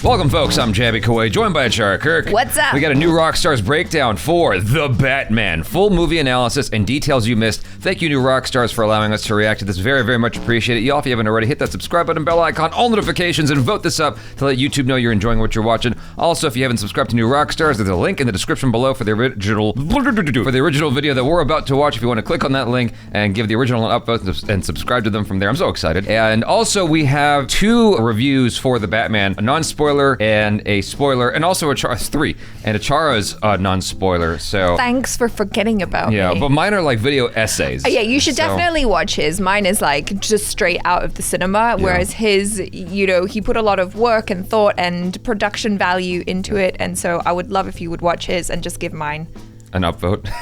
Welcome, folks. I'm JABY KOAY, joined by ACHARA KIRK. What's up? We got a new Rockstars breakdown for The Batman. Full movie analysis and details you missed. Thank you, new Rockstars, for allowing us to react to this. Very, very much appreciated. Y'all, if you haven't already, hit that subscribe button, bell icon, all notifications, and vote this up to let YouTube know you're enjoying what you're watching. Also, if you haven't subscribed to new Rockstars, there's a link in the description below for the original video that we're about to watch. If you want to click on that link and give the original an upvote and subscribe to them from there, I'm so excited. And also, we have 2 reviews for The Batman, a non-spoiler and a spoiler, and also ACHARA's 3, and ACHARA's non-spoiler. So thanks for forgetting about me. Yeah, but mine are like video essays. Yeah, you should definitely watch his. Mine is like just straight out of the cinema, whereas his, you know, he put a lot of work and thought and production value into it, and so I would love if you would watch his and just give mine an upvote.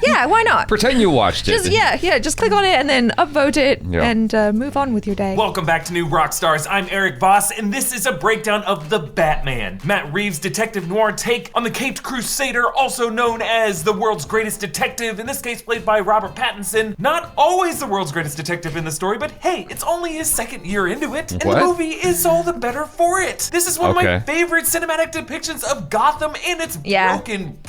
Yeah, why not? Pretend you watched it. Just click on it and then upvote it and move on with your day. Welcome back to New Rockstars. I'm Erik Voss, and this is a breakdown of The Batman, Matt Reeves' detective noir take on the Caped Crusader, also known as the world's greatest detective, in this case played by Robert Pattinson. Not always the world's greatest detective in the story, but hey, it's only his 2nd year into it, and the movie is all the better for it. This is one of my favorite cinematic depictions of Gotham and its broken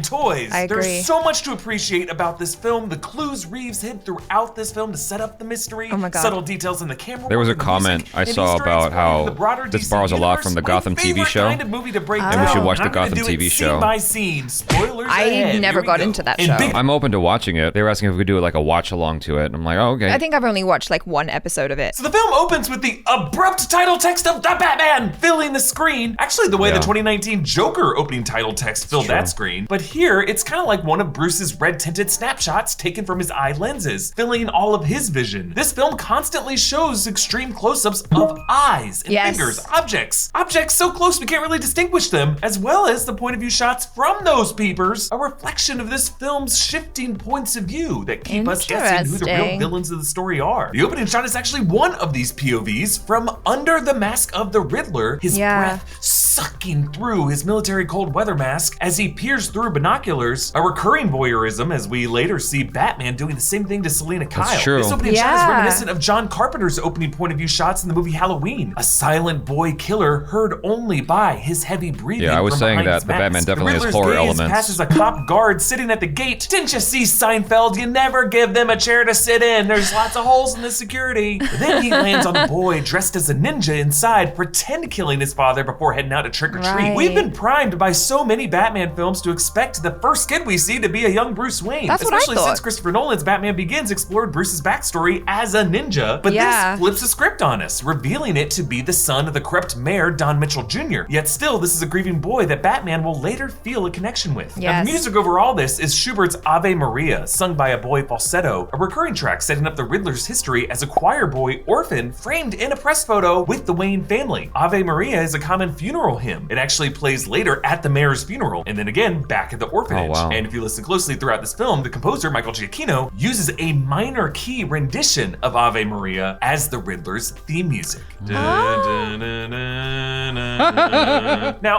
toys. I agree. There's so much to appreciate about this film. The clues Reeves hid throughout this film to set up the mystery. Oh my God. Subtle details in the camera. There was a comment I saw about how this borrows a lot from the Gotham TV show. Kind of movie to break and down. we should watch the I'm gonna Gotham do it TV show. Scene by scene. Spoilers I ahead. never got into that show. I'm open to watching it. They were asking if we could do like a watch along to it. And I'm like, oh, okay. I think I've only watched like 1 episode of it. So the film opens with the abrupt title text of The Batman filling the screen. Actually, the way the 2019 Joker opening title text filled that screen. But here, it's kind of like one of Bruce's red-tinted snapshots taken from his eye lenses, filling all of his vision. This film constantly shows extreme close-ups of eyes and fingers, objects so close we can't really distinguish them, as well as the point of view shots from those peepers, a reflection of this film's shifting points of view that keep us guessing who the real villains of the story are. The opening shot is actually one of these POVs from under the mask of the Riddler, his breath sucking through his military cold weather mask as he peers through binoculars, a recurring voyeurism as we later see Batman doing the same thing to Selena Kyle. That's true. This opening shot is reminiscent of John Carpenter's opening point of view shots in the movie Halloween. A silent boy killer heard only by his heavy breathing. Yeah, I was saying that the Batman definitely has horror elements. Passes a cop guard sitting at the gate. Didn't you see Seinfeld? You never give them a chair to sit in. There's lots of holes in the security. But then he lands on the boy dressed as a ninja inside, pretend killing his father before heading out to trick or treat. We've been primed by so many Batman films to expect the first kid we see to be a young Bruce Wayne. That's what I Especially thought. since Christopher Nolan's Batman Begins explored Bruce's backstory as a ninja. But this flips the script on us, revealing it to be the son of the corrupt mayor, Don Mitchell Jr. Yet still, this is a grieving boy that Batman will later feel a connection with. Now, the music over all this is Schubert's Ave Maria, sung by a boy falsetto, a recurring track setting up the Riddler's history as a choir boy orphan framed in a press photo with the Wayne family. Ave Maria is a common funeral hymn. It actually plays later at the mayor's funeral, and then again back at the orphanage. And if you listen closely throughout this film, the composer, Michael Giacchino, uses a minor key rendition of Ave Maria as the Riddler's theme music. Now,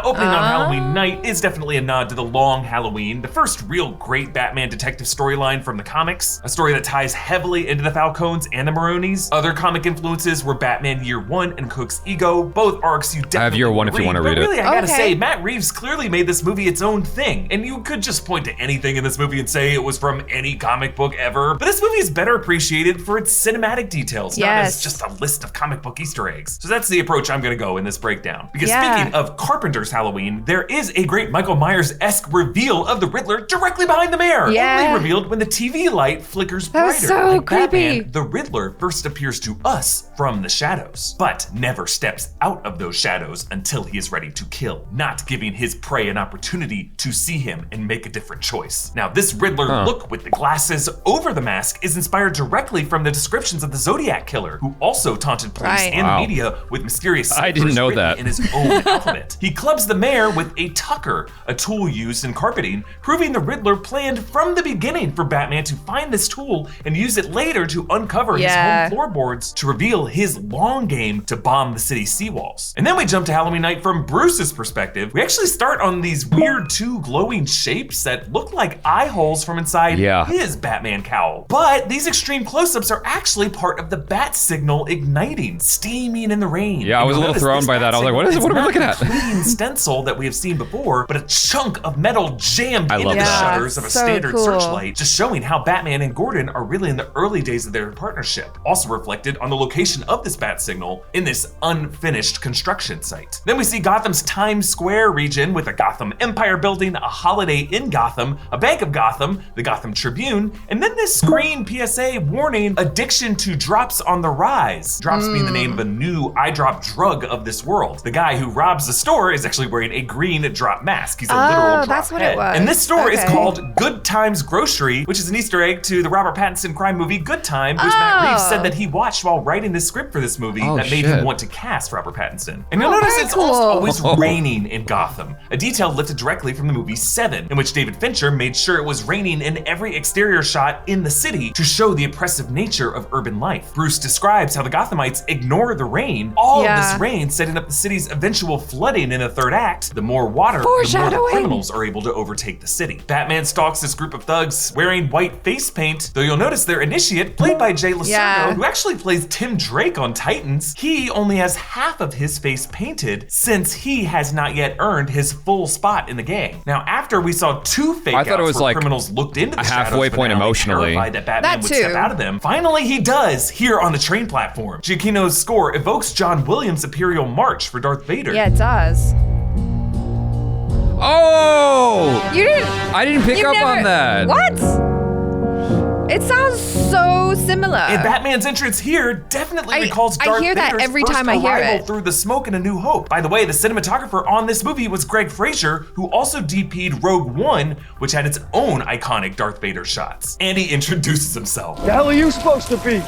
opening on Halloween night is definitely a nod to the Long Halloween, the first real great Batman detective storyline from the comics, a story that ties heavily into the Falcones and the Maronis. Other comic influences were Batman Year One and Cook's Ego, both arcs you definitely I have Year One if you want to read it. Really, I gotta say, Matt Reeves clearly made this movie its own thing, and you could just point to anything in this movie and say it was from any comic book ever, but this movie is better appreciated for its cinematic details, not as just a list of comic book Easter eggs. So that's the approach I'm gonna go in this breakdown. Because speaking of Carpenter's Halloween, there is a great Michael Myers-esque reveal of the Riddler directly behind the mayor, only revealed when the TV light flickers brighter. So like creepy. Batman, the Riddler first appears to us from the shadows, but never steps out of those shadows until he is ready to kill, not giving his prey an opportunity to see him and make a different choice. Now, this Riddler look with the glasses over the mask is inspired directly from the descriptions of the Zodiac Killer, who also taunted police and the media with mysterious I didn't know that. in his own alphabet. He clubs the mayor with a tucker, a tool used in carpeting, proving the Riddler planned from the beginning for Batman to find this tool and use it later to uncover his home floorboards to reveal his long game to bomb the city's seawalls. And then we jump to Halloween night from Bruce's perspective. We actually start on these weird 2 glowing shapes that look like eye holes from inside his Batman cowl. But these extreme close-ups are actually part of the bat signal igniting, steaming in the rain. Yeah, I was a little thrown by that. I was like, what What are we looking at? Clean stencil that we have seen before, but a chunk of metal jammed into the shutters of a standard searchlight, just showing how Batman and Gordon are really in the early days of their partnership. Also reflected on the location of this bat signal in this unfinished construction site. Then we see Gotham's Times Square region with a Gotham Empire building, a Holiday Inn Gotham, a Bank of Gotham, the Gotham Tribune, and then this screen PSA warning addiction to drops on the rise. Drops being the name of a new eye drop drug of this world. The guy who robs the store is actually wearing a green drop mask. He's a literal drop that's what head. it was. And this store is called Good Times Grocery, which is an Easter egg to the Robert Pattinson crime movie Good Time, which Matt Reeves said that he watched while writing the script for this movie that made him want to cast Robert Pattinson. And you'll notice it's almost always raining in Gotham, a detail lifted directly from the movie Seven, in which David Fincher made sure it was raining in every exterior shot in the city to show the oppressive nature of urban life. Bruce describes how the Gothamites ignore the rain, all of this rain setting up the city's eventual flooding in the third act. The more water, the more the criminals are able to overtake the city. Batman stalks this group of thugs wearing white face paint, though you'll notice their initiate, played by Jay Lacerda, who actually plays Tim Drake on Titans, he only has half of his face painted since he has not yet earned his full spot in the gang. Now, after we saw two fake outs where like criminals looked into the shadows, halfway point emotionally, that Batman would step out of them, finally he does here on the train platform. Giacchino's score evokes John Williams' Imperial March for Darth Vader. Yeah, it does. Oh! You didn't. I didn't pick up on that. What? It sounds so similar. And Batman's entrance here definitely recalls Darth Vader's Vader's every first time I hear arrival it. through The Smoke in A New Hope. By the way, the cinematographer on this movie was Greg Fraser, who also DP'd Rogue One, which had its own iconic Darth Vader shots. And he introduces himself. The hell are you supposed to be?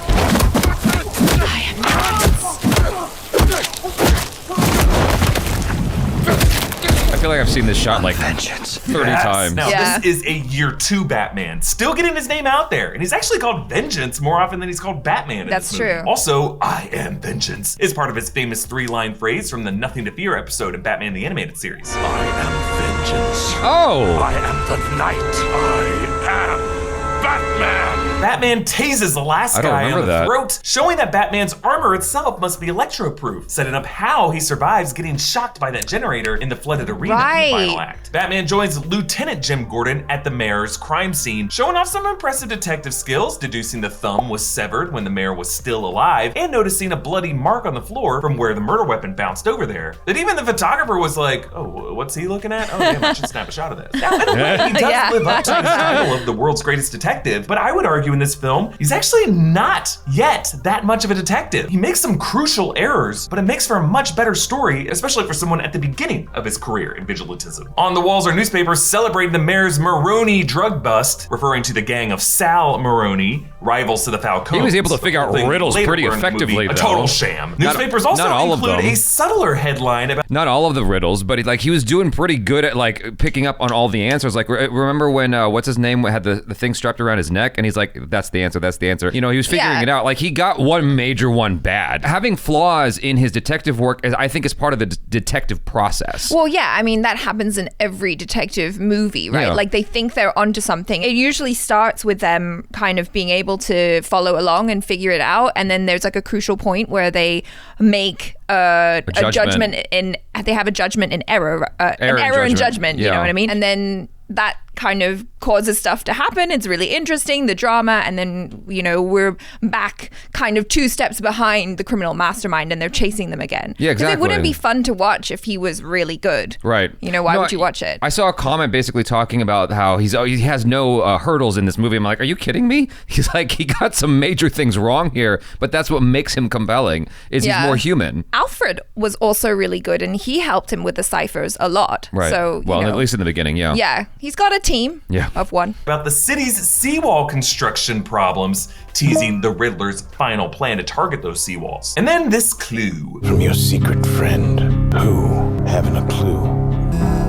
I feel like I've seen this shot like 30 times. Now, this is a year 2 Batman, still getting his name out there. And he's actually called Vengeance more often than he's called Batman in That's this movie. true. Also, I am Vengeance is part of his famous 3-line phrase from the Nothing to Fear episode of Batman the Animated Series. I am vengeance. Oh! I am the night. I am Batman. Batman tases the last guy on the throat, showing that Batman's armor itself must be electro-proof, setting up how he survives getting shocked by that generator in the flooded arena in the final act. Batman joins Lieutenant Jim Gordon at the mayor's crime scene, showing off some impressive detective skills, deducing the thumb was severed when the mayor was still alive, and noticing a bloody mark on the floor from where the murder weapon bounced over there. That even the photographer was like, oh, what's he looking at? Oh, damn, I should snap a shot of this. Now, in a way, he does live up to his title of the world's greatest detective, but I would argue in this film, he's actually not yet that much of a detective. He makes some crucial errors, but it makes for a much better story, especially for someone at the beginning of his career in vigilantism. On the walls are newspapers celebrating the mayor's Maroni drug bust, referring to the gang of Sal Maroni, rivals to the Falcone. He was able to figure out riddles pretty effectively, a total sham. Newspapers also include a subtler headline about not all of the riddles, but he was doing pretty good at like picking up on all the answers. Like remember when what's his name had the thing strapped around his neck, and he's like, that's the answer, that's the answer. You know, he was figuring it out. Like he got one major one bad. Having flaws in his detective work, I think, is part of the detective process. Well, yeah, I mean, that happens in every detective movie, right? Yeah. Like they think they're onto something. It usually starts with them kind of being able to follow along and figure it out. And then there's like a crucial point where they make a judgment in, they have a judgment in error, an error in judgment, you know what I mean? And then that kind of causes stuff to happen. It's really interesting, the drama, and then, you know, we're back kind of 2 steps behind the criminal mastermind and they're chasing them again. Yeah, exactly. It wouldn't be fun to watch if he was really good. Right. You know, why would you watch it? I saw a comment basically talking about how he has no hurdles in this movie. I'm like, are you kidding me? He's like, he got some major things wrong here, but that's what makes him compelling, is he's more human. Alfred was also really good, and he helped him with the ciphers a lot. Right. So, well, at least in the beginning, yeah. Yeah, he's got a team of one. About the city's seawall construction problems, teasing the Riddler's final plan to target those seawalls. And then this clue. From your secret friend, who, having a clue.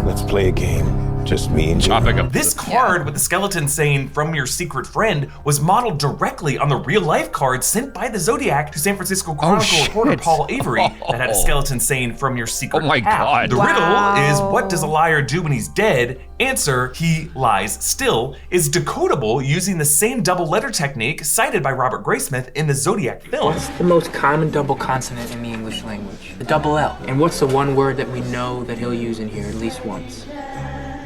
Let's play a game. Just me and you. Chopping up. This card with the skeleton saying "from your secret friend" was modeled directly on the real-life card sent by the Zodiac to San Francisco Chronicle reporter Paul Avery that had a skeleton saying "from your secret." Oh my pal. God. The riddle is, what does a liar do when he's dead? Answer, he lies still, is decodable using the same double letter technique cited by Robert Graysmith in the Zodiac film. What's the most common double consonant in the English language? The double L. And what's the one word that we know that he'll use in here at least once?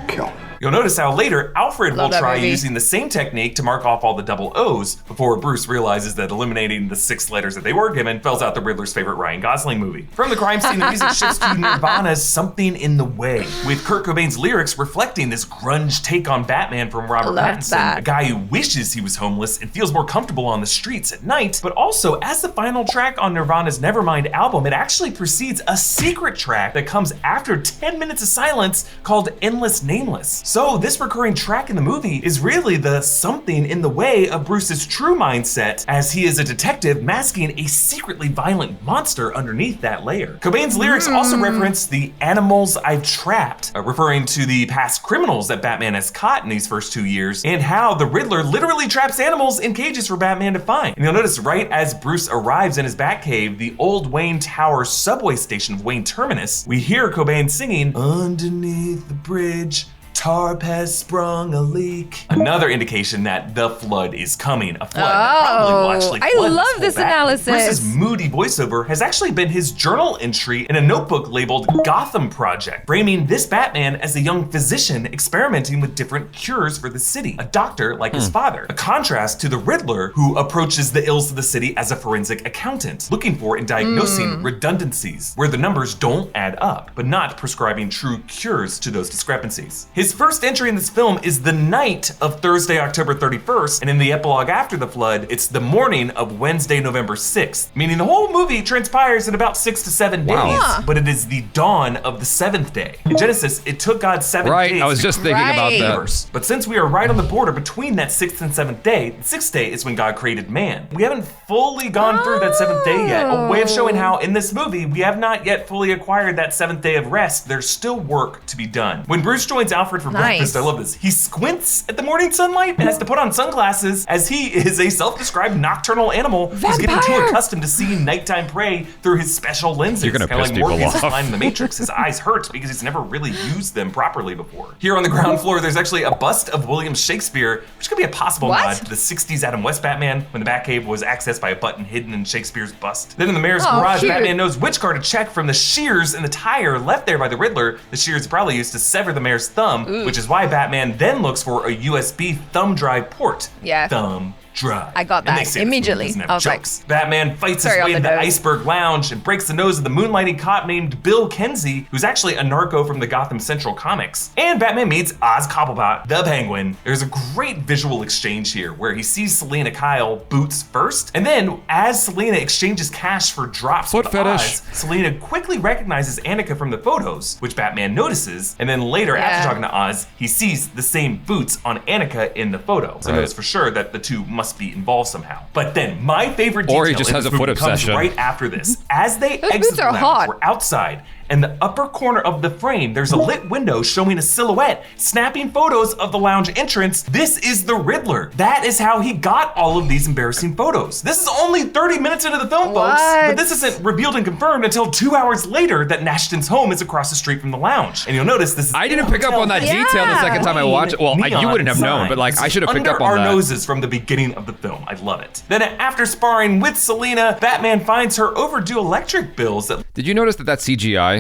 Kill. You'll notice how later Alfred will Love that try movie. using the same technique to mark off all the double O's before Bruce realizes that eliminating the 6 letters that they were given spells out the Riddler's favorite Ryan Gosling movie. From the crime scene, the music shifts to Nirvana's Something in the Way, with Kurt Cobain's lyrics reflecting this grunge take on Batman from Robert Loved Pattinson, that. a guy who wishes he was homeless and feels more comfortable on the streets at night. But also, as the final track on Nirvana's Nevermind album, it actually precedes a secret track that comes after 10 minutes of silence called Endless Nameless. So this recurring track in the movie is really the something in the way of Bruce's true mindset, as he is a detective masking a secretly violent monster underneath that layer. Cobain's lyrics also reference the animals I've trapped, referring to the past criminals that Batman has caught in these first 2 years, and how the Riddler literally traps animals in cages for Batman to find. And you'll notice right as Bruce arrives in his Batcave, the old Wayne Tower subway station of Wayne Terminus, we hear Cobain singing, "Underneath the bridge, tarp has sprung a leak." Another indication that the flood is coming. A flood that probably will actually I flood love whole this Batman. analysis. Bruce's moody voiceover has actually been his journal entry in a notebook labeled Gotham Project, framing this Batman as a young physician experimenting with different cures for the city, a doctor like his father. A contrast to the Riddler, who approaches the ills of the city as a forensic accountant, looking for and diagnosing redundancies, where the numbers don't add up, but not prescribing true cures to those discrepancies. His first entry in this film is the night of Thursday, October 31st, and in the epilogue after the flood, it's the morning of Wednesday, November 6th, meaning the whole movie transpires in about 6 to 7 days, Wow. but it is the dawn of the 7th day. In Genesis, it took God 7 Right, days I was to just thinking about Right. that. universe. But since we are right on the border between that 6th and 7th day, the 6th day is when God created man. We haven't fully gone through that 7th day yet. A way of showing how in this movie, we have not yet fully acquired that 7th day of rest. There's still work to be done. When Bruce joins Alfred for breakfast, I love this. He squints at the morning sunlight and has to put on sunglasses, as he is a self-described nocturnal animal who's getting too accustomed to seeing nighttime prey through his special lenses. You're gonna Kinda piss like people Morpheus' off. line in The Matrix. His eyes hurt because he's never really used them properly before. Here on the ground floor, there's actually a bust of William Shakespeare, which could be a possible What? nod to the 60s Adam West Batman, when the Batcave was accessed by a button hidden in Shakespeare's bust. Then in the mayor's garage, cute. Batman knows which car to check from the shears in the tire left there by the Riddler. The shears probably used to sever the mayor's thumb, which is why Batman then looks for a USB thumb drive port. Yeah. Thumb drive. I got And that they say this movie immediately. doesn't have I was like, jokes. Batman fights his very way on into the the nose. Iceberg Lounge and breaks the nose of the moonlighting cop named Bill Kenzie, who's actually a narco from the Gotham Central comics. And Batman meets Oswald Cobblepot, the Penguin. There's a great visual exchange here where he sees Selena Kyle boots first, and then as Selena exchanges cash for drops Foot with fetish. Oz, Selena quickly recognizes Annika from the photos, which Batman notices, and then later after talking to Oz, he sees the same boots on Annika in the photo. So he Right. knows for sure that the two must be involved somehow. But then my favorite Or detail he just in has this a foot movie comes obsession. right after this. As they Those exit boots the are lounge, hot. we're outside, and the upper corner of the frame, there's a lit window showing a silhouette snapping photos of the lounge entrance. This is the Riddler. That is how he got all of these embarrassing photos. This is only 30 minutes into the film, folks, but this isn't revealed and confirmed until 2 hours later that Nashton's home is across the street from the lounge. And you'll notice this is I didn't pick up on that Yeah. detail the second time I watched it. Well, you Neon wouldn't have known, sign. but like This I is should have picked up under on our that. noses from the beginning of the film. I love it. Then after sparring with Selena, Batman finds her overdue electric bills that Did you notice that that's CGI?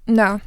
No.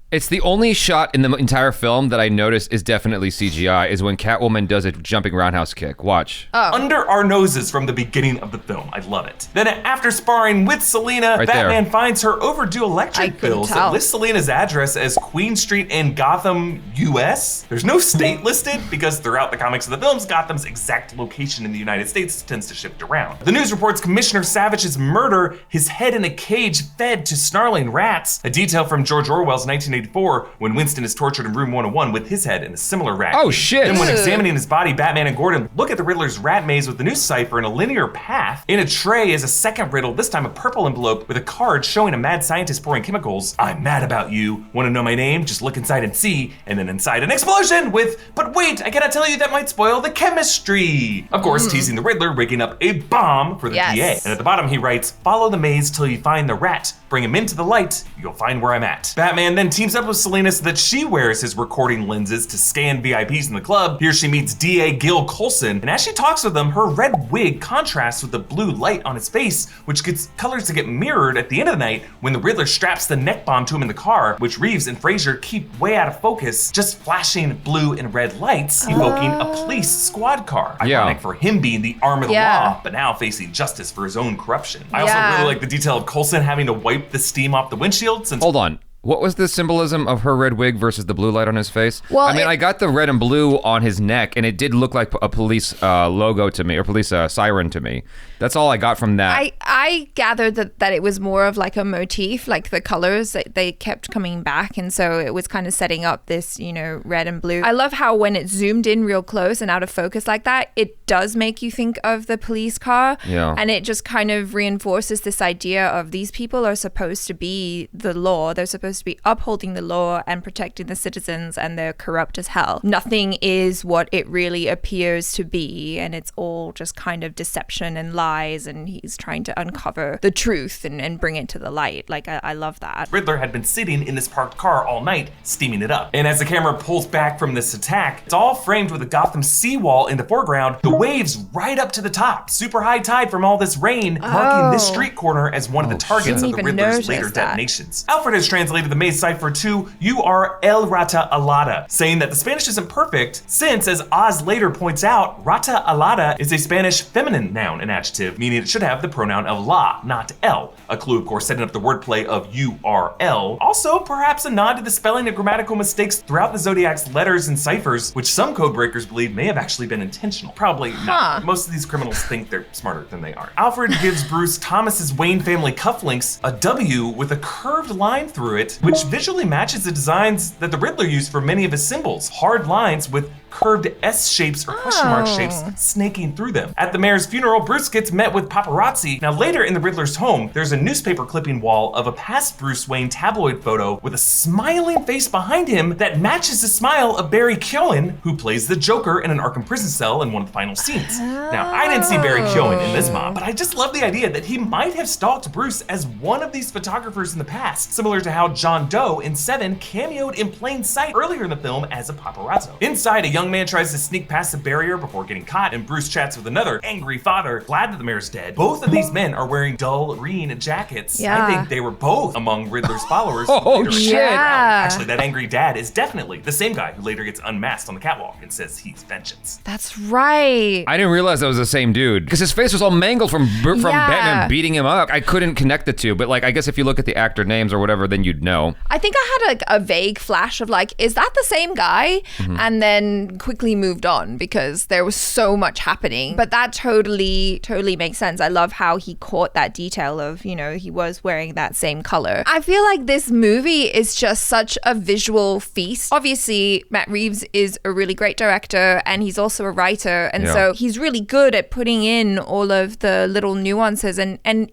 It's the only shot in the entire film that I noticed is definitely CGI is when Catwoman does a jumping roundhouse kick. Watch. under our noses from the beginning of the film. I love it. Then after sparring with Selena, Right Batman there. finds her overdue I electric couldn't bills tell. that list Selena's address as Queen Street in Gotham, US. There's no state listed because throughout the comics of the films, Gotham's exact location in the United States tends to shift around. The news reports Commissioner Savage's murder, his head in a cage fed to snarling rats, a detail from George Orwell's 1984 1984 when Winston is tortured in room 101 with his head in a similar rat. Oh, shit. Then when examining his body, Batman and Gordon look at the Riddler's rat maze with the new cipher in a linear path. In a tray is a second riddle, this time a purple envelope with a card showing a mad scientist pouring chemicals. I'm mad about you. Want to know my name? Just look inside and see. And then inside an explosion with, but wait, I cannot tell you, that might spoil the chemistry. Of course, teasing the Riddler rigging up a bomb for the DA. And at the bottom he writes, follow the maze till you find the rat. Bring him into the light, you'll find where I'm at. Batman then teams up with Selena so that she wears his recording lenses to scan VIPs in the club. Here she meets DA Gil Coulson, and as she talks with him, her red wig contrasts with the blue light on his face, which gets colors to get mirrored at the end of the night when the Riddler straps the neck bomb to him in the car, which Reeves and Fraser keep way out of focus, just flashing blue and red lights, evoking a police squad car. Ironic for him being the arm of the law, but now facing justice for his own corruption. I also really like the detail of Coulson having to wipe the steam off the windshield since— Hold on. What was the symbolism of her red wig versus the blue light on his face? Well, I mean, I got the red and blue on his neck, and it did look like a police logo to me, or police siren to me. That's all I got from that. I gathered that it was more of like a motif, like the colors, they kept coming back, and so it was kind of setting up this, you know, red and blue. I love how when it's zoomed in real close and out of focus like that, it does make you think of the police car, and it just kind of reinforces this idea of these people are supposed to be the law. They're supposed to be upholding the law and protecting the citizens, and they're corrupt as hell. Nothing is what it really appears to be, and it's all just kind of deception and lies, and he's trying to uncover the truth and bring it to the light. Like, I love that. Riddler had been sitting in this parked car all night, steaming it up. And as the camera pulls back from this attack, it's all framed with a Gotham seawall in the foreground, the waves right up to the top. Super high tide from all this rain, marking this street corner as one of the targets of the Riddler's later detonations. Alfred has translated the maze cipher to, you are El Rata Alada, saying that the Spanish isn't perfect, since, as Oz later points out, Rata Alada is a Spanish feminine noun and adjective, meaning it should have the pronoun of la, not el. A clue, of course, setting up the wordplay of URL. Also, perhaps a nod to the spelling and grammatical mistakes throughout the Zodiac's letters and ciphers, which some code breakers believe may have actually been intentional. Probably not. Most of these criminals think they're smarter than they are. Alfred gives Bruce Thomas's Wayne family cufflinks a W with a curved line through it, which visually matches the designs that the Riddler used for many of his symbols. Hard lines with curved S shapes or question mark shapes snaking through them. At the mayor's funeral, Bruce gets met with paparazzi. Now later in the Riddler's home, there's a newspaper clipping wall of a past Bruce Wayne tabloid photo with a smiling face behind him that matches the smile of Barry Keoghan, who plays the Joker in an Arkham prison cell in one of the final scenes. Now, I didn't see Barry Keoghan in this mob, but I just love the idea that he might have stalked Bruce as one of these photographers in the past, similar to how John Doe in Seven cameoed in plain sight earlier in the film as a paparazzo. Inside, a young man tries to sneak past the barrier before getting caught, and Bruce chats with another angry father, glad that the mayor's dead. Both of these men are wearing dull green jackets. I think they were both among Riddler's followers. Actually, that angry dad is definitely the same guy who later gets unmasked on the catwalk and says he's vengeance. That's right. I didn't realize that was the same dude, because his face was all mangled from Batman beating him up. I couldn't connect the two, but like, I guess if you look at the actor names or whatever, then you'd know. I think I had a vague flash of like, is that the same guy? And then quickly moved on because there was so much happening. But that totally makes sense. I love how he caught that detail of, you know, he was wearing that same color. I feel like this movie is just such a visual feast. Obviously, Matt Reeves is a really great director, and he's also a writer, and so he's really good at putting in all of the little nuances and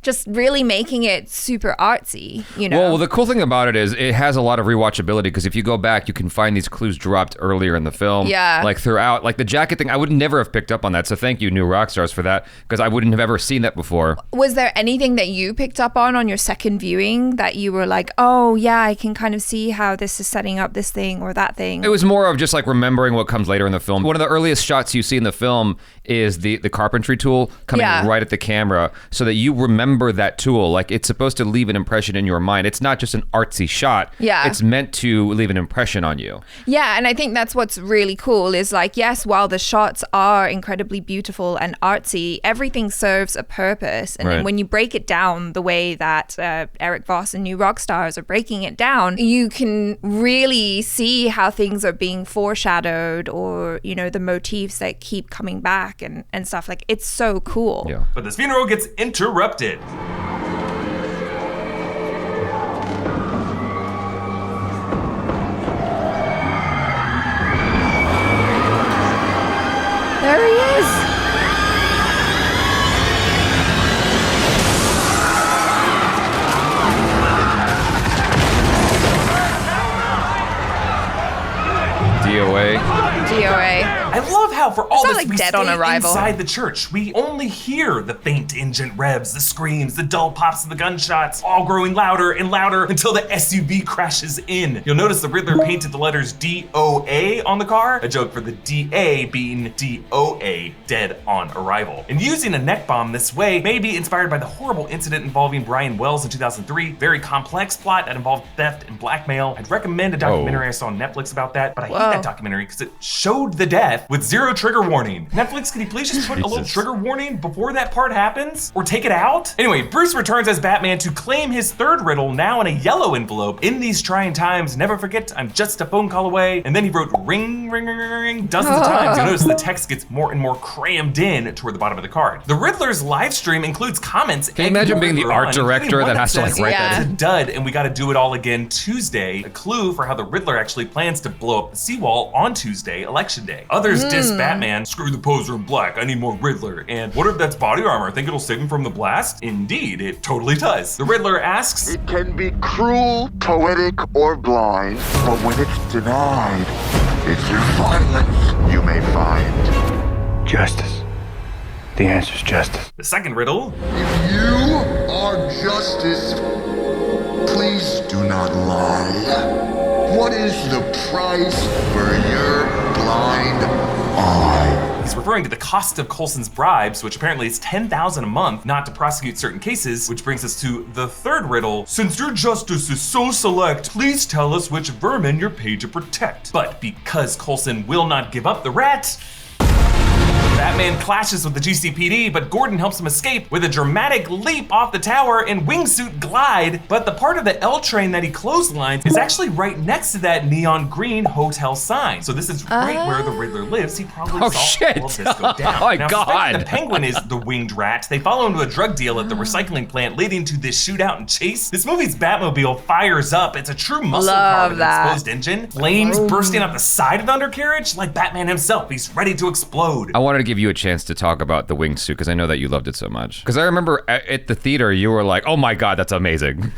just really making it super artsy, you know? Well, the cool thing about it is it has a lot of rewatchability, because if you go back, you can find these clues dropped earlier in the film. Like throughout, like the jacket thing, I would never have picked up on that. So thank you, New Rockstars, for that, because I wouldn't have ever seen that before. Was there anything that you picked up on your second viewing that you were like, oh yeah, I can kind of see how this is setting up this thing or that thing? It was more of just like remembering what comes later in the film. One of the earliest shots you see in the film is the carpentry tool coming right at the camera, so that you remember that tool. Like, it's supposed to leave an impression in your mind. It's not just an artsy shot. It's meant to leave an impression on you. And I think that's what's really cool is like, yes, while the shots are incredibly beautiful and artsy, everything serves a purpose. And then when you break it down the way that Erik Voss and New Rockstars are breaking it down, you can really see how things are being foreshadowed, or, you know, the motifs that keep coming back and stuff. Like, it's so cool. But this funeral gets interrupted. I love how for all this like we Dead stay on Arrival. inside the church. We only hear the faint engine revs, the screams, the dull pops of the gunshots, all growing louder and louder until the SUV crashes in. You'll notice the Riddler painted the letters DOA on the car, a joke for the DA being DOA, dead on arrival. And using a neck bomb this way may be inspired by the horrible incident involving Brian Wells in 2003. Very complex plot that involved theft and blackmail. I'd recommend a documentary I saw on Netflix about that, but I hate that documentary because it showed the death with zero trigger warning. Netflix, can you please just put a little trigger warning before that part happens? Or take it out? Anyway, Bruce returns as Batman to claim his third riddle, now in a yellow envelope. In these trying times, never forget, I'm just a phone call away. And then he wrote ring, ring, ring, ring, ring dozens of times. You'll notice the text gets more and more crammed in toward the bottom of the card. The Riddler's live stream includes comments. Can you imagine being the art director that has to like write that in? It's a dud, and we gotta do it all again Tuesday. A clue for how the Riddler actually plans to blow up the seawall on Tuesday, Election Day. Others diss Batman, screw the poser in black, I need more Riddler. And what if that's body armor? Think it'll save him from the blast? Indeed, it totally does. The Riddler asks, It can be cruel, poetic, or blind, but when it's denied, it's through violence you may find Justice. The answer's justice. the second riddle, If you are justice, please do not lie. What is the price for your blind eye? he's referring to the cost of Coulson's bribes, which apparently is $10,000 a month not to prosecute certain cases, which brings us to the third riddle. Since your justice is so select, please tell us which vermin you're paid to protect. But because Coulson will not give up the rat, Batman clashes with the GCPD, but Gordon helps him escape with a dramatic leap off the tower and wingsuit glide. But the part of the L train that he clotheslines is actually right next to that neon green hotel sign. So this is right where the Riddler lives. He probably saw all of this go down. Oh my now, God. The Penguin is the winged rat. They follow him to a drug deal at the recycling plant, leading to this shootout and chase. This movie's Batmobile fires up. It's a true muscle car with an exposed engine. Flames bursting out the side of the undercarriage, like Batman himself. He's ready to explode. I wanted to give you a chance to talk about the wingsuit because I know that you loved it so much. Because I remember at the theater you were like, "Oh my God, that's amazing."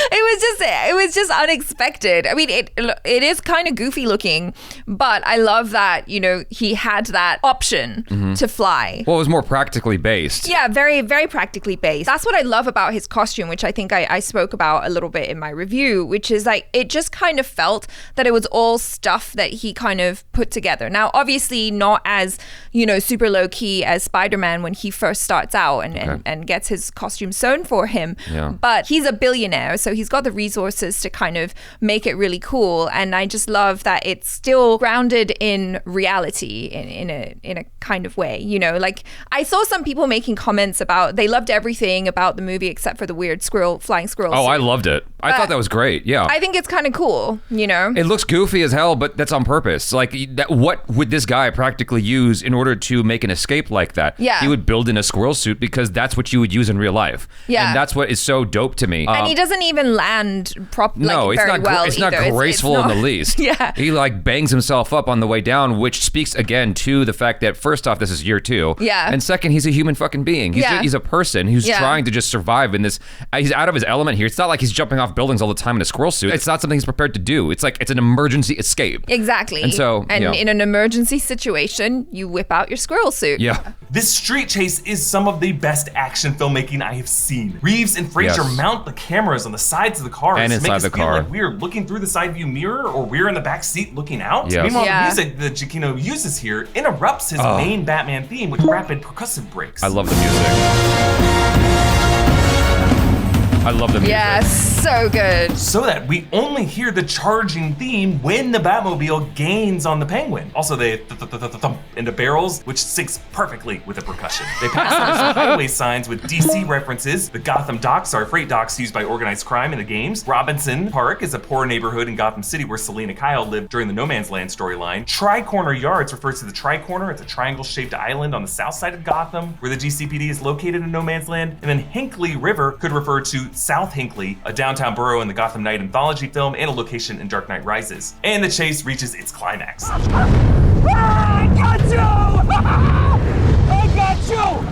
It was just unexpected. I mean, it is kind of goofy looking, but I love that, you know, he had that option to fly. Well, it was more practically based. Yeah, very, very practically based. That's what I love about his costume, which I think I spoke about a little bit in my review, which is like, it just kind of felt that it was all stuff that he kind of put together. Now, obviously not as, you know, super low key as Spider-Man when he first starts out and gets his costume sewn for him. Yeah. But he's a billionaire, so he's got the resources to kind of make it really cool. And I just love that it's still grounded in reality in a kind of way. You know, like I saw some people making comments about they loved everything about the movie except for the weird flying squirrel. Oh, suit. I loved it. I thought that was great. Yeah. I think it's kind of cool, you know? It looks goofy as hell, but that's on purpose. Like, what would this guy practically use in order to make an escape like that? Yeah. He would build in a squirrel suit because that's what you would use in real life. Yeah. And that's what is so dope to me. And he doesn't even land No, it's very not. well It's not either. graceful in the least. Yeah. He like bangs himself up on the way down, which speaks again to the fact that first off, this is year 2. Yeah. And second, he's a human fucking being. He's a person who's trying to just survive in this. He's out of his element here. It's not like he's jumping off buildings all the time in a squirrel suit. It's not something he's prepared to do. It's like it's an emergency escape. Exactly. And so, in an emergency situation, you whip out your squirrel suit. Yeah. This street chase is some of the best action filmmaking I have seen. Reeves and Fraser mount the cameras on the sides of the cars And to inside make us the feel car. like we're looking through the side view mirror or we're in the back seat looking out. Yes. Meanwhile, Yeah. the music that Giacchino uses here interrupts his main Batman theme with rapid percussive breaks. I love the music. I love the music. Yeah, so good. So that we only hear the charging theme when the Batmobile gains on the Penguin. Also, they thump into barrels, which syncs perfectly with the percussion. They pass under some highway signs with DC references. The Gotham docks are freight docks used by organized crime in the games. Robinson Park is a poor neighborhood in Gotham City where Selena Kyle lived during the No Man's Land storyline. Tri-Corner Yards refers to the Tri-Corner. It's a triangle-shaped island on the south side of Gotham where the GCPD is located in No Man's Land. And then Hinckley River could refer to South Hinckley, a downtown borough in the Gotham Knight anthology film and a location in Dark Knight Rises. And the chase reaches its climax. I got you! I got you!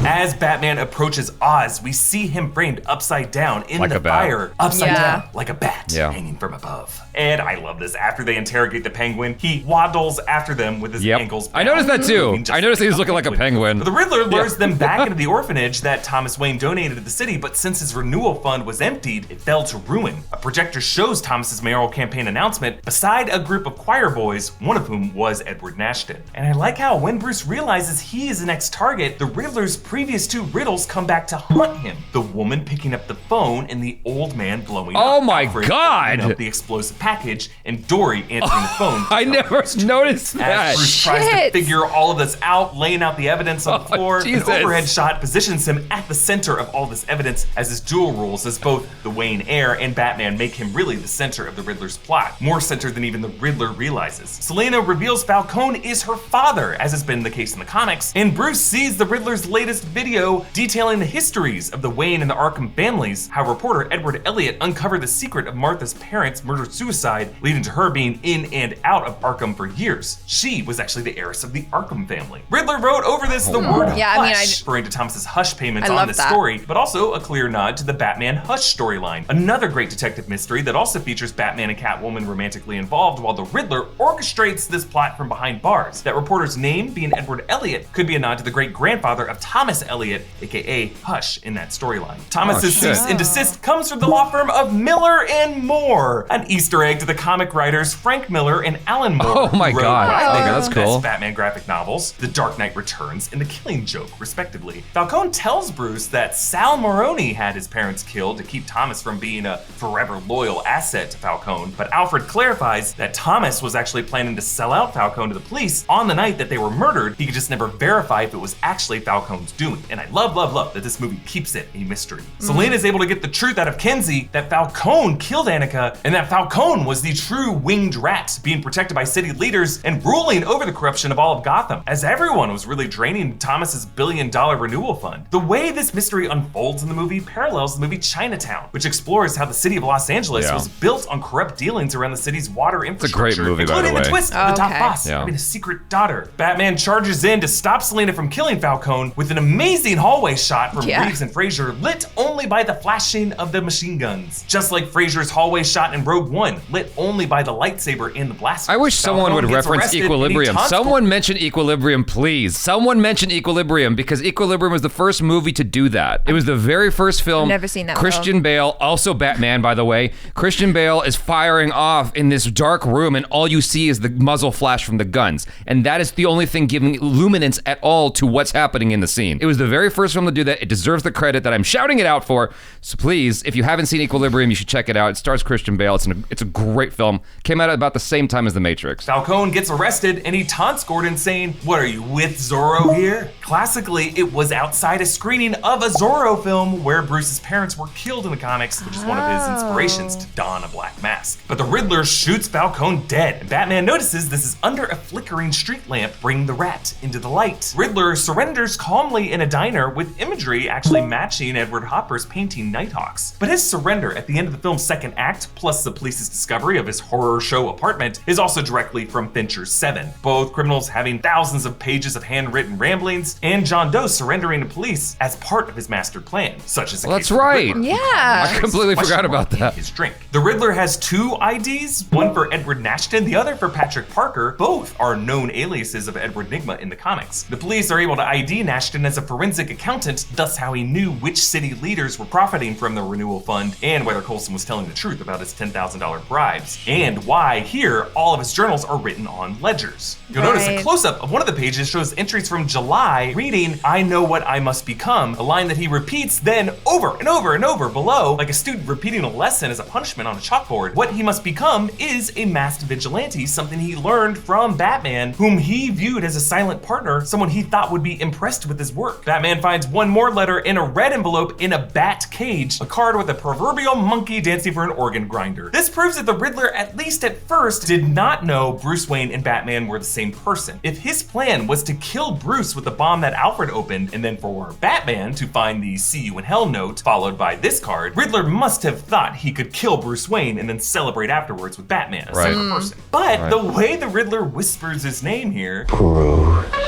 As As Batman approaches Oz, we see him framed upside down in Like the a bat. fire, upside Yeah. down, like a bat, Yeah. hanging from above. And I love this. After they interrogate the penguin, he waddles after them with his ankles I noticed that too. moving just I noticed he was looking like a penguin. The Riddler lures them back into the orphanage that Thomas Wayne donated to the city, but since his renewal fund was emptied, it fell to ruin. A projector shows Thomas's mayoral campaign announcement beside a group of choir boys, one of whom was Edward Nashton. And I like how when Bruce realizes he is the next target, the Riddler's previous two riddles come back to haunt him. The woman picking up the phone and the old man blowing up. Oh my Alfred God. opening up the explosive package and Dory answering the phone. I never noticed that. As Bruce tries to Shit. figure all of this out, laying out the evidence on the floor, Jesus. an overhead shot positions him at the center of all this evidence as his dual roles as both the Wayne heir and Batman make him really the center of the Riddler's plot, more center than even the Riddler realizes. Selena reveals Falcone is her father, as has been the case in the comics, and Bruce sees the Riddler's latest video detailing the histories of the Wayne and the Arkham families, how reporter Edward Elliot uncovered the secret of Martha's parents' murder-suicide, leading to her being in and out of Arkham for years. She was actually the heiress of the Arkham family. Riddler wrote over this the word Yeah, I mean, hush, referring to Thomas's hush payments I on love this that. story, but also a clear nod to the Batman Hush storyline, another great detective mystery that also features Batman and Catwoman romantically involved, while the Riddler orchestrates this plot from behind bars. That reporter's name, being Edward Elliot, could be a nod to the great-grandfather of Thomas Elliot, aka Hush, in that storyline. Thomas's shit. cease and desist comes from the law firm of Miller and Moore, an Easter egg to the comic writers Frank Miller and Alan Moore. Oh my who wrote God. what I think Okay, are that's the cool. best Batman graphic novels, The Dark Knight Returns and The Killing Joke, respectively. Falcone tells Bruce that Sal Maroni had his parents killed to keep Thomas from being a forever loyal asset to Falcone, but Alfred clarifies that Thomas was actually planning to sell out Falcone to the police on the night that they were murdered. He could just never verify if it was actually Falcone's doing. And I love that this movie keeps it a mystery. Selena's able to get the truth out of Kenzie that Falcone killed Annika and that Falcone was the true winged rat being protected by city leaders and ruling over the corruption of all of Gotham, as everyone was really draining Thomas's billion-dollar renewal fund. The way this mystery unfolds in the movie parallels the movie Chinatown, which explores how the city of Los Angeles was built on corrupt dealings around the city's water infrastructure. It's a great movie, by the including way. twist of the top Okay. boss having a secret daughter. Batman charges in to stop Selena from killing Falcone with an amazing hallway shot from Yeah. Reeves and Fraser, lit only by the flashing of the machine guns. Just like Fraser's hallway shot in Rogue One, lit only by the lightsaber and the blaster. I wish someone would Falcone gets reference arrested and he Equilibrium. taunts Someone mention Equilibrium, please. Someone mention Equilibrium, because Equilibrium was the first movie to do that. It was the very first film. I've never seen that Christian Bale, also Batman, by the way. Christian Bale is firing off in this dark room, and all you see is the muzzle flash from the guns. And that is the only thing giving luminance at all to what's happening in the scene. It was the very first film to do that. It deserves the credit that I'm shouting it out for. So please, if you haven't seen Equilibrium, you should check it out. It stars Christian Bale. It's a great film. Came out at about the same time as The Matrix. Falcone gets arrested and he taunts Gordon saying, "What are you, with Zorro here?" Classically, it was outside a screening of a Zorro film where Bruce's parents were killed in the comics, which is one of his inspirations to don a black mask. But the Riddler shoots Falcone dead, and Batman notices this is under a flickering street lamp, bringing the rat into the light. Riddler surrenders calmly in a diner with imagery actually matching Edward Hopper's painting Nighthawks. But his surrender at the end of the film's second act, plus the police's discovery of his horror show apartment, is also directly from Fincher's Seven. Both criminals having thousands of pages of handwritten ramblings, and John Doe surrendering to police as part of his master plan, such as the Well, case that's of the right. Riddler, Yeah. I completely forgot about in that. his drink. The Riddler has two IDs, one for Edward Nashton, the other for Patrick Parker. Both are known aliases of Edward Nygma in the comics. The police are able to ID Nashton as a forensic accountant, thus how he knew which city leaders were profiting from the renewal fund and whether Coulson was telling the truth about his $10,000 bribes, and why here all of his journals are written on ledgers. You'll notice a Right. close-up of one of the pages shows entries from July reading, "I know what I must become," a line that he repeats then over and over and over below, like a student repeating a lesson as a punishment on a chalkboard. What he must become is a masked vigilante, something he learned from Batman, whom he viewed as a silent partner, someone he thought would be impressed with his work. Batman finds one more letter in a red envelope in a bat cage, a card with a proverbial monkey dancing for an organ grinder. This proves that the Riddler, at least at first, did not know Bruce Wayne and Batman were the same person. If his plan was to kill Bruce with the bomb that Alfred opened, and then for Batman to find the "See You in Hell" note, followed by this card, Riddler must have thought he could kill Bruce Wayne and then celebrate afterwards with Batman, a separate person. But the way the Riddler whispers his name here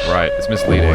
Right, it's misleading.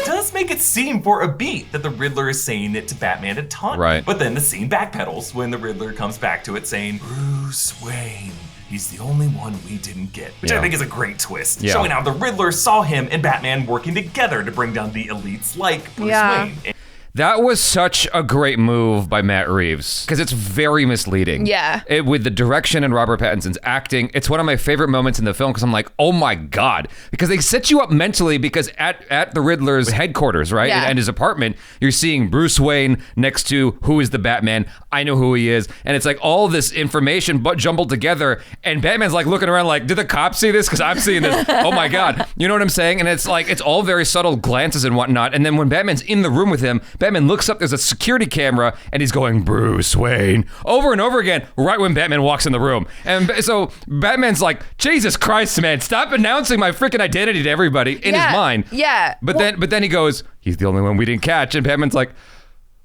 does make it seem for a beat that the Riddler is saying it to Batman to taunt. Right. But then the scene backpedals when the Riddler comes back to it saying, Bruce Wayne. He's the only one we didn't get, which I think is a great twist, showing how the Riddler saw him and Batman working together to bring down the elites like Bruce Wayne. That was such a great move by Matt Reeves, because it's very misleading. Yeah. With the direction and Robert Pattinson's acting, it's one of my favorite moments in the film, because I'm like, oh my God. Because they set you up mentally, because at the Riddler's headquarters, right, and his apartment, you're seeing Bruce Wayne next to who is the Batman. I know who he is. And it's like all this information but jumbled together, and Batman's like looking around like, did the cops see this? Because I'm seeing this. Oh my God. You know what I'm saying? And it's like, it's all very subtle glances and whatnot. And then when Batman's in the room with him, Batman looks up, there's a security camera, and he's going, Bruce Wayne, over and over again, right when Batman walks in the room. And so Batman's like, Jesus Christ, man, stop announcing my freaking identity to everybody in his mind. Yeah. But then he goes, he's the only one we didn't catch. And Batman's like,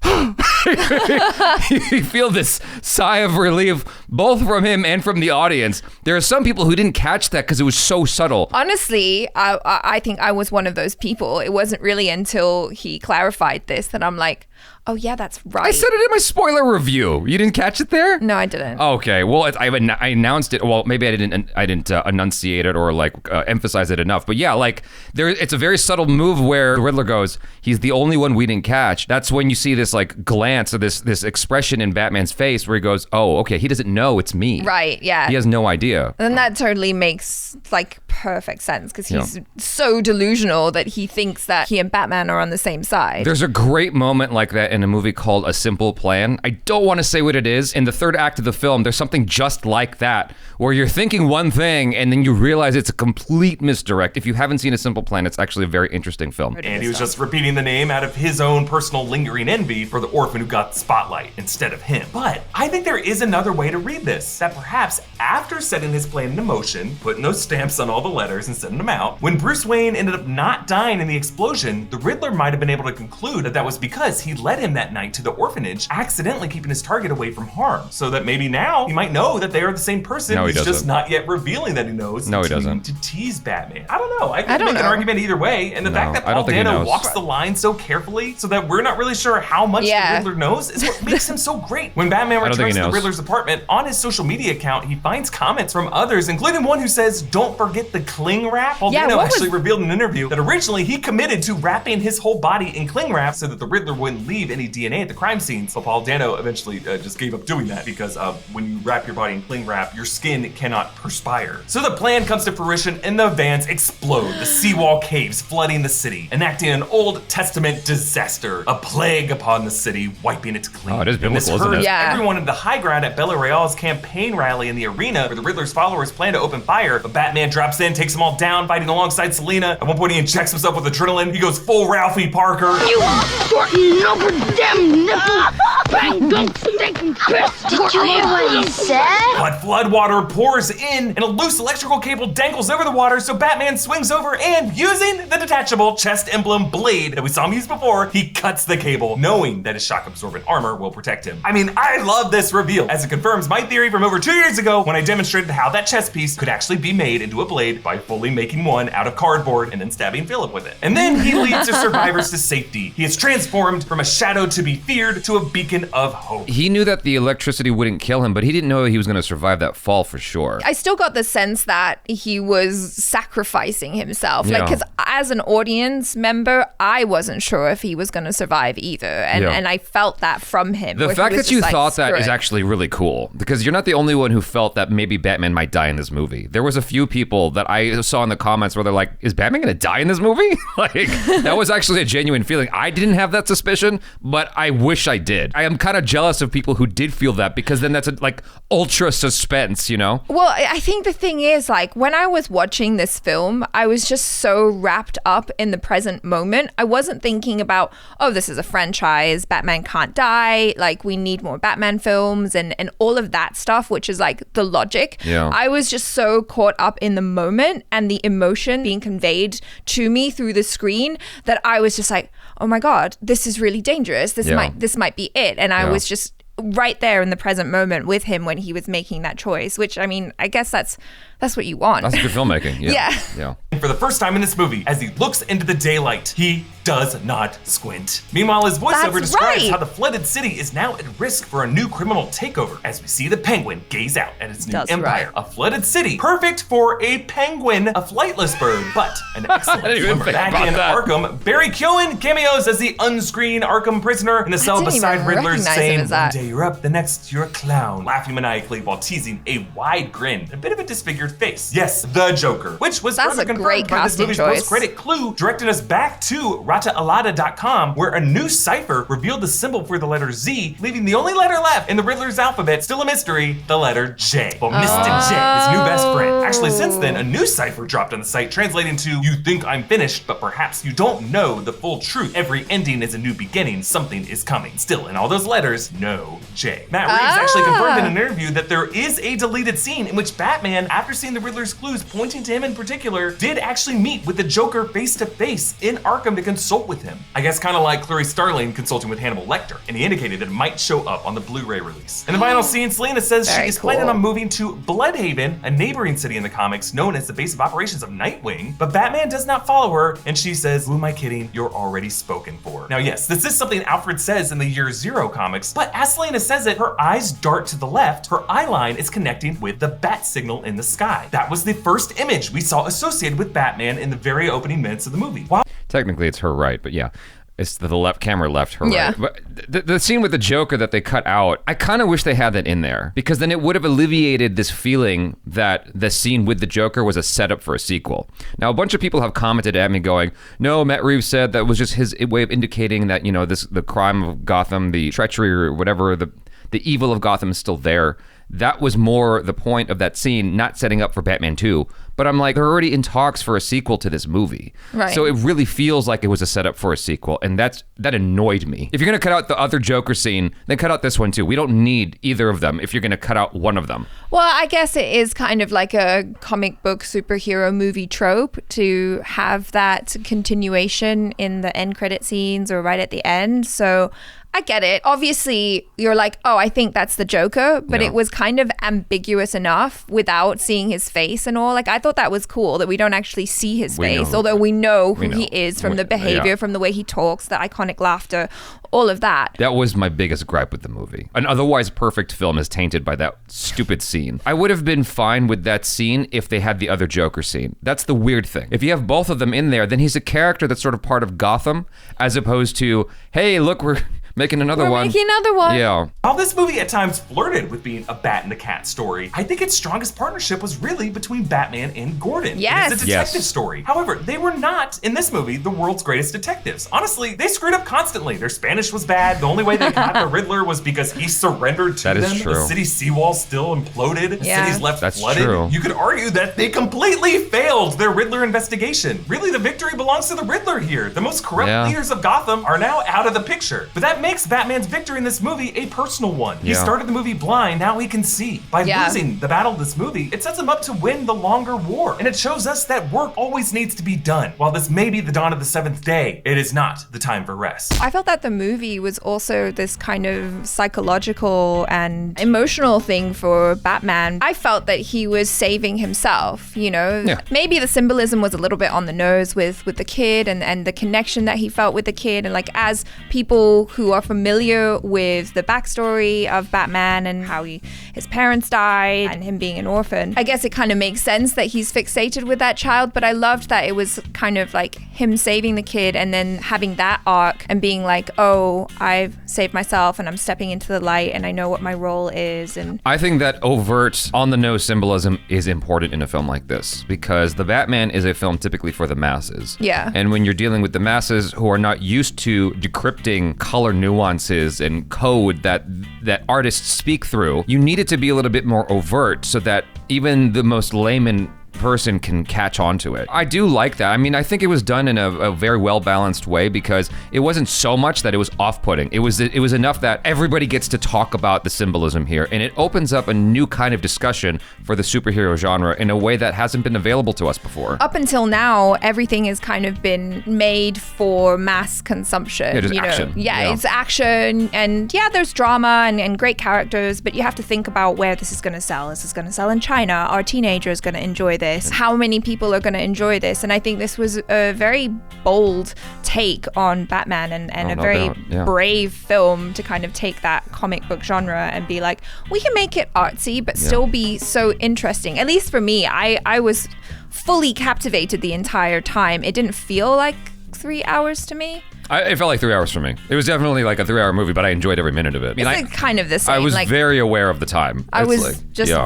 you feel this sigh of relief, both from him and from the audience. There are some people who didn't catch that because it was so subtle. Honestly, I think I was one of those people. It wasn't really until he clarified this that I'm like, oh yeah, that's right. I said it in my spoiler review. You didn't catch it there? No, I didn't. Okay, well, I announced it. Well, maybe I didn't enunciate it or emphasize it enough. But yeah, it's a very subtle move where the Riddler goes, he's the only one we didn't catch. That's when you see this glance or this expression in Batman's face where he goes, oh, okay, he doesn't know it's me. Right, yeah. He has no idea. And that totally makes perfect sense, because he's so delusional that he thinks that he and Batman are on the same side. There's a great moment like that in a movie called A Simple Plan. I don't want to say what it is. In the third act of the film, there's something just like that, where you're thinking one thing and then you realize it's a complete misdirect. If you haven't seen A Simple Plan, it's actually a very interesting film. And he was just repeating the name out of his own personal lingering envy for the orphan who got the spotlight instead of him. But I think there is another way to read this, that perhaps after setting his plan into motion, putting those stamps on all the letters and sending them out, when Bruce Wayne ended up not dying in the explosion, the Riddler might have been able to conclude that was because he led him that night to the orphanage, accidentally keeping his target away from harm, so that maybe now he might know that they are the same person. No, he He's doesn't. just not yet revealing that he knows. No, he doesn't. To tease Batman. I don't know. I could make an argument either way, and the fact that Paul Dano walks the line so carefully so that we're not really sure how much the Riddler knows is what makes him so great. When Batman returns to the Riddler's apartment, on his social media account, he finds comments from others, including one who says, don't forget the cling wrap. Paul Dano actually revealed in an interview that originally he committed to wrapping his whole body in cling wrap so that the Riddler wouldn't leave any DNA at the crime scenes. But Paul Dano eventually just gave up doing that because when you wrap your body in cling wrap, your skin cannot perspire. So the plan comes to fruition and the vans explode. The seawall caves, flooding the city, enacting an Old Testament disaster, a plague upon the city, wiping it clean. Oh, it is biblical, isn't it? Yeah. Everyone in the high ground at Bella Real's campaign rally in the arena where the Riddler's followers plan to open fire, but Batman drops in, takes them all down, fighting alongside Selena. At one point he injects himself with adrenaline. He goes full Ralphie Parker. You rotten over them nipple bang gunk stinking crisp. Did you hear what he said? But floodwater pours in and a loose electrical cable dangles over the water, so Batman swings over and, using the detachable chest emblem blade that we saw him use before, he cuts the cable, knowing that his shock absorbent armor will protect him. I mean, I love this reveal, as it confirms my theory from over 2 years ago when I demonstrated how that chest piece could actually be made into a blade by fully making one out of cardboard and then stabbing Philip with it. And then he leads the survivors to safety. He is transformed from a shadow to be feared to a beacon of hope. He knew that the electricity wouldn't kill him, but he didn't know he was going to survive that fall for sure. I still got the sense that he was sacrificing himself. Yeah. Because as an audience member, I wasn't sure if he was going to survive either. And I felt that from him. The fact that you thought that is actually really cool, because you're not the only one who felt that maybe Batman might die in this movie. There was a few people that I saw in the comments where they're like, is Batman going to die in this movie? That was actually a genuine feeling. I didn't have that suspicion, but I wish I did. I am kind of jealous of people who did feel that, because then that's ultra suspense, you know? Well, I think the thing is, when I was watching this film, I was just so wrapped up in the present moment. I wasn't thinking about, oh, this is a franchise, Batman can't die, we need more Batman films and all of that stuff, which is the logic. Yeah. I was just so caught up in the moment and the emotion being conveyed to me through the screen that I was just like, oh my God, this is really dangerous. This might be it. And I was just right there in the present moment with him when he was making that choice, which, I mean, I guess that's That's what you want. That's good filmmaking. Yeah. And for the first time in this movie, as he looks into the daylight, he does not squint. Meanwhile, his voiceover describes how the flooded city is now at risk for a new criminal takeover as we see the Penguin gaze out at its new empire. A flooded city, perfect for a penguin, a flightless bird, but an excellent swimmer. Back in Arkham, Barry Keoghan cameos as the unscreen Arkham prisoner in the cell beside Riddler, saying, "One day you're up, the next you're a clown," laughing maniacally while teasing a wide grin and a bit of a disfigured face. Yes, the Joker, which was further confirmed by this movie's post-credit clue, directing us back to RataAlada.com, where a new cipher revealed the symbol for the letter Z, leaving the only letter left in the Riddler's alphabet, still a mystery, the letter J. Well, Mr. J, his new best friend. Actually, since then, a new cipher dropped on the site, translating to, "You think I'm finished, but perhaps you don't know the full truth. Every ending is a new beginning, something is coming." Still, in all those letters, no J. Matt Reeves actually confirmed in an interview that there is a deleted scene in which Batman, after seeing the Riddler's clues pointing to him in particular, did actually meet with the Joker face-to-face in Arkham to consult with him. I guess kind of like Clarice Starling consulting with Hannibal Lecter, and he indicated that it might show up on the Blu-ray release. In the final scene, Selena says she is planning on moving to Bloodhaven, a neighboring city in the comics known as the base of operations of Nightwing, but Batman does not follow her, and she says, "Who am I kidding? You're already spoken for." Now yes, this is something Alfred says in the Year Zero comics, but as Selena says it, her eyes dart to the left, her eye line is connecting with the bat signal in the sky. That was the first image we saw associated with Batman in the very opening minutes of the movie. Wow. Technically, it's her right, but yeah. It's the left camera left, her right. But the scene with the Joker that they cut out, I kind of wish they had that in there, because then it would have alleviated this feeling that the scene with the Joker was a setup for a sequel. Now, a bunch of people have commented at me going, "No, Matt Reeves said that was just his way of indicating that, you know, the crime of Gotham, the treachery or whatever, the evil of Gotham is still there." That was more the point of that scene, not setting up for Batman 2. But I'm like, they're already in talks for a sequel to this movie. Right. So it really feels like it was a setup for a sequel, and that annoyed me. If you're gonna cut out the other Joker scene, then cut out this one too. We don't need either of them if you're gonna cut out one of them. Well, I guess it is kind of like a comic book superhero movie trope to have that continuation in the end credit scenes or right at the end. So I get it. Obviously, you're like, oh, I think that's the Joker, but it was kind of ambiguous enough without seeing his face and all. Like, I thought that was cool that we don't actually see his face, although we know who he is from the behavior, from the way he talks, the iconic laughter, all of that. That was my biggest gripe with the movie. An otherwise perfect film is tainted by that stupid scene. I would have been fine with that scene if they had the other Joker scene. That's the weird thing. If you have both of them in there, then he's a character that's sort of part of Gotham, as opposed to, hey, look, we're making another one. Yeah. While this movie at times flirted with being a bat and a cat story, I think its strongest partnership was really between Batman and Gordon. Yes. It is a detective story. However, they were not, in this movie, the world's greatest detectives. Honestly, they screwed up constantly. Their Spanish was bad. The only way they got the Riddler was because he surrendered to them. That is true. The city's seawall still imploded. The city's left flooded. True. You could argue that they completely failed their Riddler investigation. Really, the victory belongs to the Riddler here. The most corrupt leaders of Gotham are now out of the picture. But that makes Batman's victory in this movie a personal one. He started the movie blind, now he can see. By losing the battle of this movie, it sets him up to win the longer war. And it shows us that work always needs to be done. While this may be the dawn of the seventh day, it is not the time for rest. I felt that the movie was also this kind of psychological and emotional thing for Batman. I felt that he was saving himself, you know? Yeah. Maybe the symbolism was a little bit on the nose with the kid and the connection that he felt with the kid. And like, as people who are familiar with the backstory of Batman and how his parents died and him being an orphan, I guess it kind of makes sense that he's fixated with that child. But I loved that it was kind of like him saving the kid and then having that arc and being like, oh, I've saved myself and I'm stepping into the light and I know what my role is. And I think that overt, on-the-nose symbolism is important in a film like this, because the Batman is a film typically for the masses. Yeah. And when you're dealing with the masses who are not used to decrypting color nuances and code that artists speak through, you need it to be a little bit more overt so that even the most layman person can catch on to it. I do like that. I mean, I think it was done in a very well-balanced way because it wasn't so much that it was off-putting. It was enough that everybody gets to talk about the symbolism here, and it opens up a new kind of discussion for the superhero genre in a way that hasn't been available to us before. Up until now, everything has kind of been made for mass consumption. Yeah, just action. Yeah, it's action, and yeah, there's drama and great characters, but you have to think about where this is going to sell. Is this going to sell in China? Are teenagers going to enjoy this? How many people are going to enjoy this? And I think this was a very bold take on Batman and a very brave film to kind of take that comic book genre and be like, we can make it artsy, but still be so interesting. At least for me, I was fully captivated the entire time. It didn't feel like 3 hours to me. It felt like 3 hours for me. It was definitely like a 3-hour movie, but I enjoyed every minute of it. It's kind of the same. I was very aware of the time. I was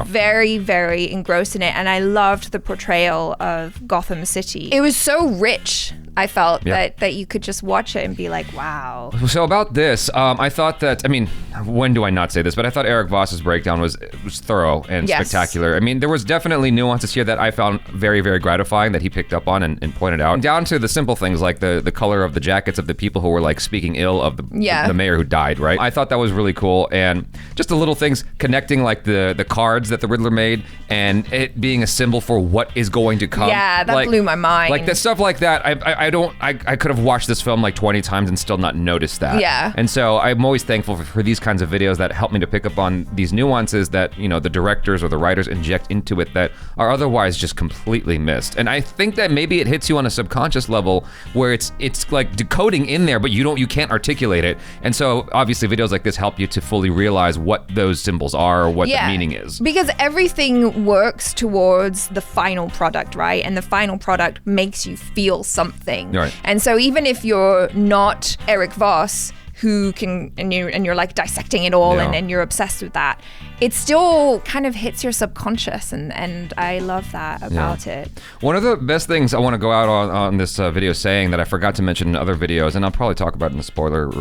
very, very engrossed in it, and I loved the portrayal of Gotham City. It was so rich, I felt, that you could just watch it and be like, wow. So about this, I thought that, I mean, when do I not say this, but I thought Erik Voss's breakdown was thorough and spectacular. I mean, there was definitely nuances here that I found very, very gratifying that he picked up on and pointed out. Down to the simple things like the color of the jackets of the people who were like speaking ill of the mayor who died, right? I thought that was really cool, and just the little things connecting like the cards that the Riddler made and it being a symbol for what is going to come. Yeah, that blew my mind. Like the stuff like that, I could have watched this film like 20 times and still not noticed that. Yeah. And so I'm always thankful for these kinds of videos that help me to pick up on these nuances that, you know, the directors or the writers inject into it that are otherwise just completely missed. And I think that maybe it hits you on a subconscious level where it's like decoding in there, but you can't articulate it. And so obviously videos like this help you to fully realize what those symbols are or what the meaning is. Because everything works towards the final product, right? And the final product makes you feel something. Right. And so even if you're not Erik Voss, who can, and you're like dissecting it all and you're obsessed with that, it still kind of hits your subconscious, and I love that about it. One of the best things I want to go out on this video saying that I forgot to mention in other videos, and I'll probably talk about it in the spoiler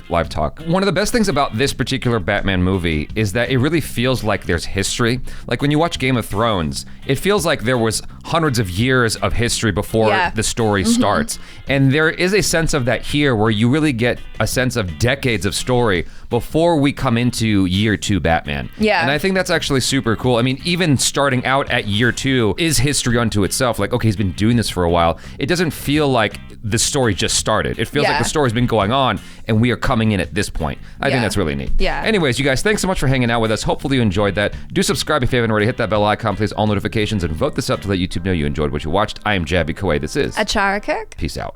live talk. One of the best things about this particular Batman movie is that it really feels like there's history. Like when you watch Game of Thrones, it feels like there was hundreds of years of history before the story starts. And there is a sense of that here where you really get a sense of decades of story before we come into year 2 Batman. Yeah. And I think that's actually super cool. I mean, even starting out at year 2 is history unto itself. Like, okay, he's been doing this for a while. It doesn't feel like the story just started. It feels like the story's been going on and we are coming in at this point. I think that's really neat. Yeah. Anyways, you guys, thanks so much for hanging out with us. Hopefully you enjoyed that. Do subscribe if you haven't already. Hit that bell icon, please, all notifications, and vote this up to let YouTube know you enjoyed what you watched. I am JABY, KOAY. This is ACHARA, KIRK. Peace out.